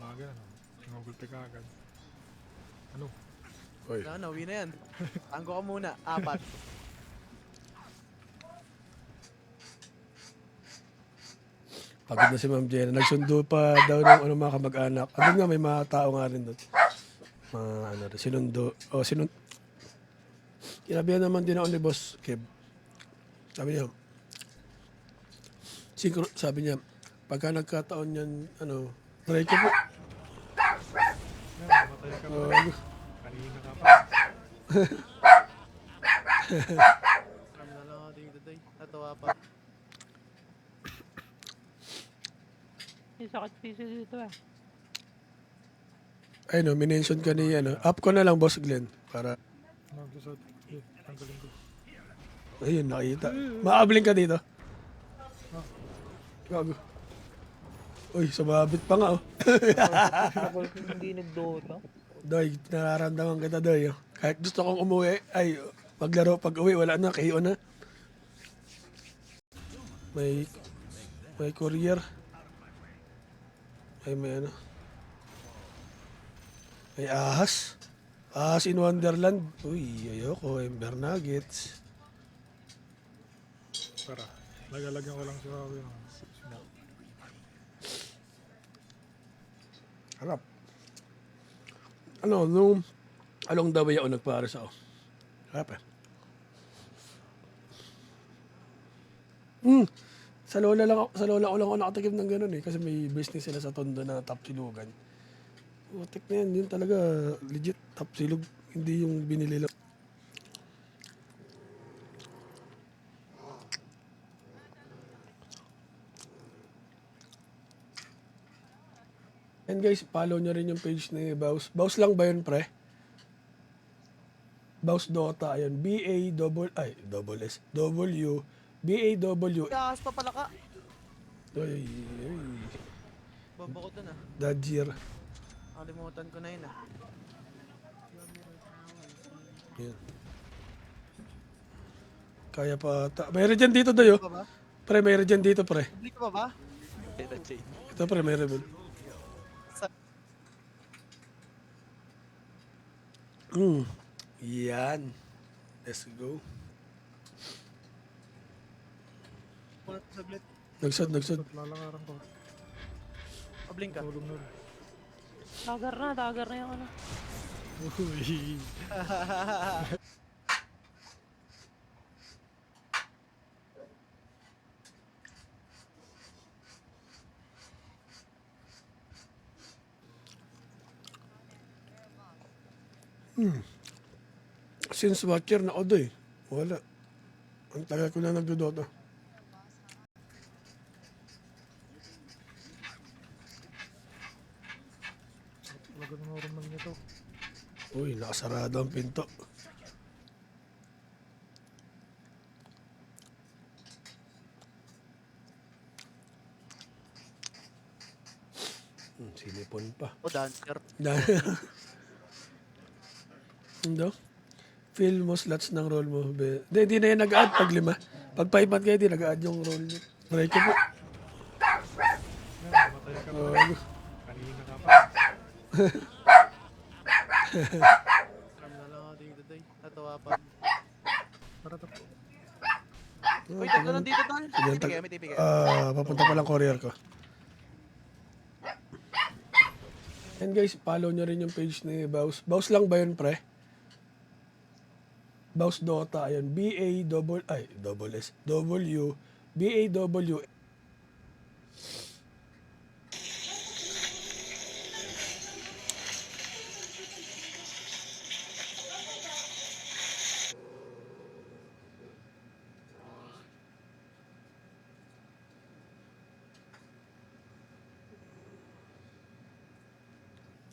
Agad ano. Nangugulpi ka agad. Ano? Uy. Wala na, uwi na yan. Tanggo ka muna. 4. Pagod na si Ma'am Jenna. Nagsundo pa daw ng ano, mga kamag-anak. Ano nga, may mga tao nga rin doon. Mga ano, sinundo. O, Kinabihan naman din ako ni Boss Kev. Sabi niya, sabi niya, pagka nagkataon yan, ano, try ko po. Yan, namatay ka pa. Oh, Kanina ka pa. Ano na lang ako dito, Day. Natawa pa. Yung sakit piso dito eh. ay no, minention ka ni, ano, up ko na lang, Boss Glenn. Para, Nagsusot. Eh, tanggalin ko. ayun, nakita. Maabling ka dito. Gago. Uy, sumabit pa nga, oh. Ako hindi nagdota. Doy, nararamdaman kita, Doy. Oh. Kahit gusto kong umuwi, ay, maglaro pag uwi, wala na, KO na. May courier. Ay, may ano. May ahas. Ahas in Wonderland. Uy, ayoko. Ember Nuggets. Para. Lagalagyan ko lang si Huawei. Smoke. Harap. Ano, nung along the way ako nagpares ako. Harap eh. Sa lola ko lang ako nakatikim ng ganun eh. Kasi may business sila sa Tondo na tapsilugan. Utik na yan. Yun talaga legit tapsilug. Hindi yung binili lang. And guys, follow nyo rin yung page ni Baus. Baus lang ba yun, pre? Baus Dota, ayun. B-A-S, W, B-A-W. Ahas pa pala ka. Ay, Babakot dun ah. Dodger. Nakalimutan ko na yun ah. Yan. Kaya pa mayroon dyan dito, Doy, oh. Ka ba? Pre, mayroon dyan dito, pre. Public ka ba? Ito, pre, mayroon. Yan. Let's go. Muna saglit. Nagsad. Lalakaran ko. Pabling ka. Tulong na rin. Dagger na yung ano. Uy. Since watcher na ako, Doy. Wala. Ang tagal ko na nagdodota. Talaga normal nito. Uy, nakasarado ang pinto. Sinipon pa. O, dancer. Hindi. Fill mo slots ng roll mo. Hindi na yan nag-add pag 5. Pag 5 kayo, di nag-add yung roll nyo. Try ko po. Yan, namatay ka pa. Oh, Kanina ka pa. Ano na lang ako dito, Day. Natawa pa. Para tapos. Uy, tatlo nandito, Tol. May tipi kayo. papunta pa lang courier ko. And guys, follow nyo rin yung page ni Baus. Baus lang ba yun, pre? Baus Dota, ayun. B-A-S, W, B-A-W.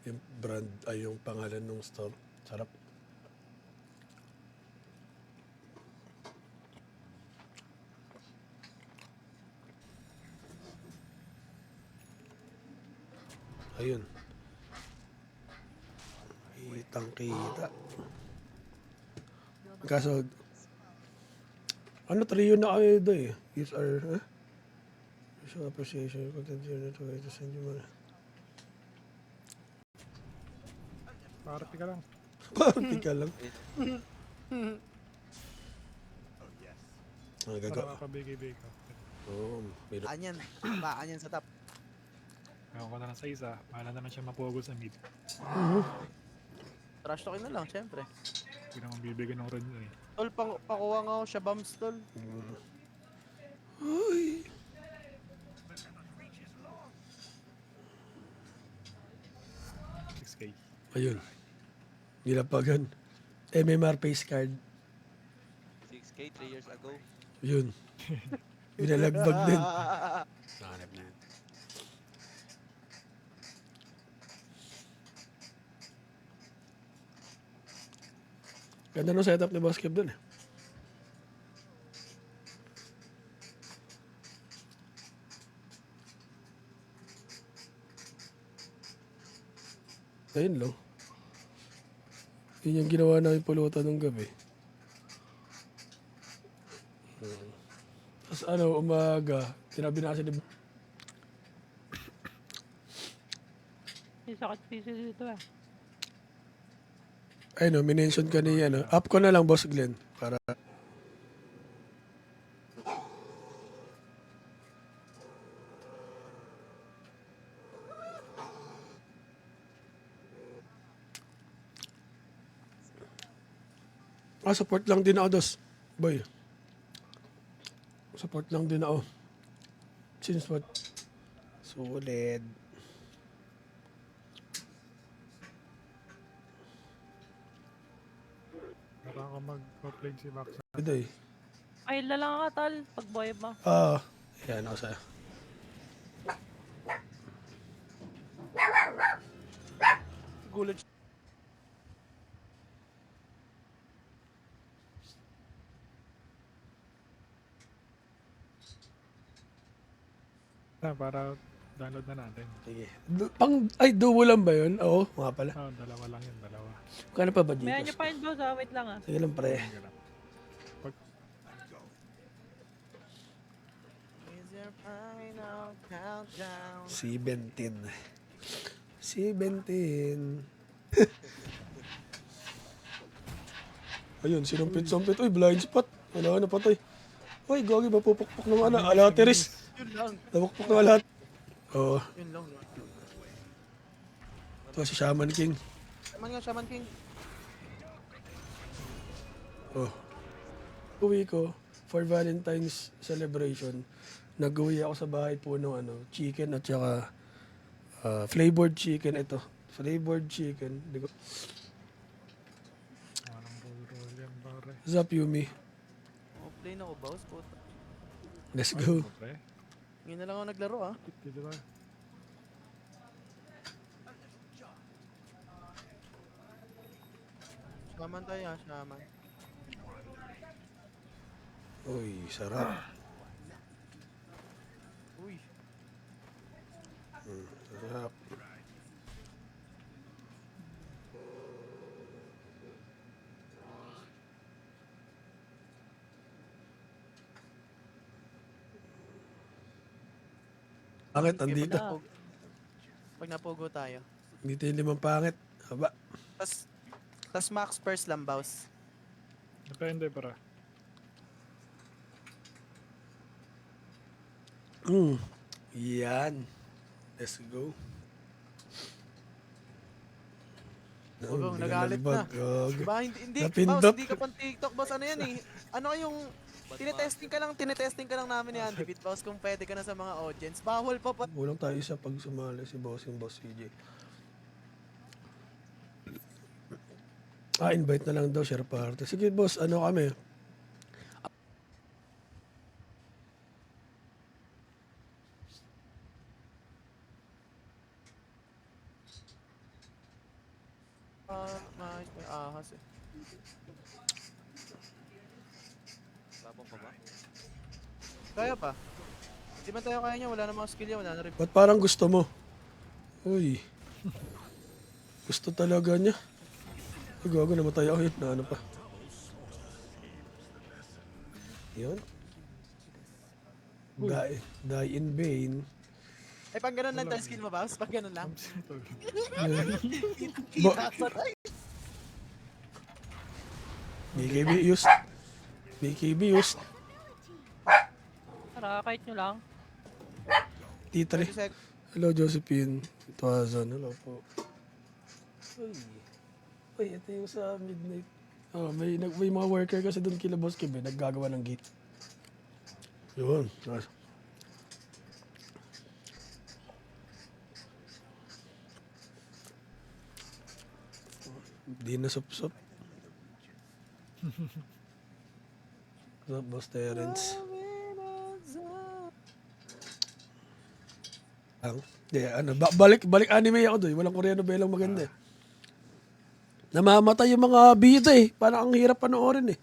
Yung brand ay yung pangalan ng store. Sarap. Ayun. Kitang-kita. Kaso, ano, trio na kayo doon eh. Use our, Show appreciation, content here to send you money. Parati ka lang. Parang ka lang. Ah, Para gaga. makapabigay-bigay ka. Oo, meron. Anyan. Anyan sa top. Ewan ko na lang sa isa. Bahala na lang siya mapugod sa mid. Trash talking na lang, syempre. Hindi naman bibigyan ng run yun eh. Tol, pakuha nga ako siya bombs, tol. Uy. Eh. 6K. Ayun. Nilapagan. MMR face card. 6K 3 years ago. Yun. Binalagbag din. Hanap na yun. Ganda nung setup ni Boss Kev dun eh. Ayun lang. Yun yung ginawa namin pulutan nung gabi. Tapos ano, umaga, tinabi na kasi ni... May sakit piso dito eh. Ayun, minention ka ni, ano, up ko na lang, Boss Glenn, para... Support lang din ako, Dos. Boy. Support lang din ako. Since what? Solid. Parang ka mag-play si Max. Good day. Ay, lang ka, tal. Pag boy mo. Yan ako sa'yo. Gulat siya. Para download na natin. Sige. Duo lang ba yun? Oo, nga pala. Dalawa lang yun, dalawa. Kano pa ba dito? May nyo pa yun, boss. Wait lang ah. Sige lang, pre. Sige lang. Pag Is your final countdown? 17. 17. Ayun, sinumpit-sumpit. Uy, blind spot. Wala na patay. Uy, gagi ba pupukpok ng ano? Alateris. Yun lang. Napukpok ng alat. Oo. Yun lang. Ito si Shaman King. Shaman King. Oh. Uwi ko for Valentine's celebration. Nag-uwi ako sa bahay po ng ano, chicken at saka flavored chicken ito. Flavored chicken. Di ko... parang roll yan, pare. Zap Yumi. Play na ko, boss. Puta. Let's go. Pre, Ngayon na lang ako naglaro, ah. dito ba? Shaman tayo, ah. Shaman. Uy, sarap. Uy. Sarap. Pangit, andito. Pag napugo tayo. Dito yung limang pangit. Haba. Tas max first lang, boss. Depende, para. Yan. Let's go. Ugong, biglang nagalit na. nalibag. Gag. Diba? Hindi, Napindot. boss, hindi ka pang TikTok, boss. Ano yan eh? Ano yung... tinetesting ka lang namin ni Andy Beat, boss, kung pwede ka na sa mga audience. Bawal pa pa. Kulang tayo isa pag sumali si boss, yung boss CJ. Invite na lang daw, share party. Sige boss, ano kami? May ahas eh. Labang pa ba? Kaya pa. Hindi man tayo kaya niya, wala na mga skill yan, wala na rin. Ba't parang gusto mo? Uy. Gusto talaga niya. Ay, gago, namatay ako yun. Na ano pa. Yun. Die in vain. Ay, pag ganun lang tayo skill mo, boss? Pag ganun lang? Simple. Kita sa tayo. BKB used. BKB used. Tara, kahit nyo lang. T3. 20 seconds. Hello, Josephine. Tuwazan. Hello po. Uy. Uy, ito yung sa midnight. Oh, may mga worker kasi doon kila Boss Kim, naggagawa ng gate. Yun. Nice. Di na sup-sup. What's up, Boss Terrence? Balik anime ako doon. Walang Koreano ba lang maganda eh. Namamatay yung mga bida eh. Parang ang hirap panoorin eh.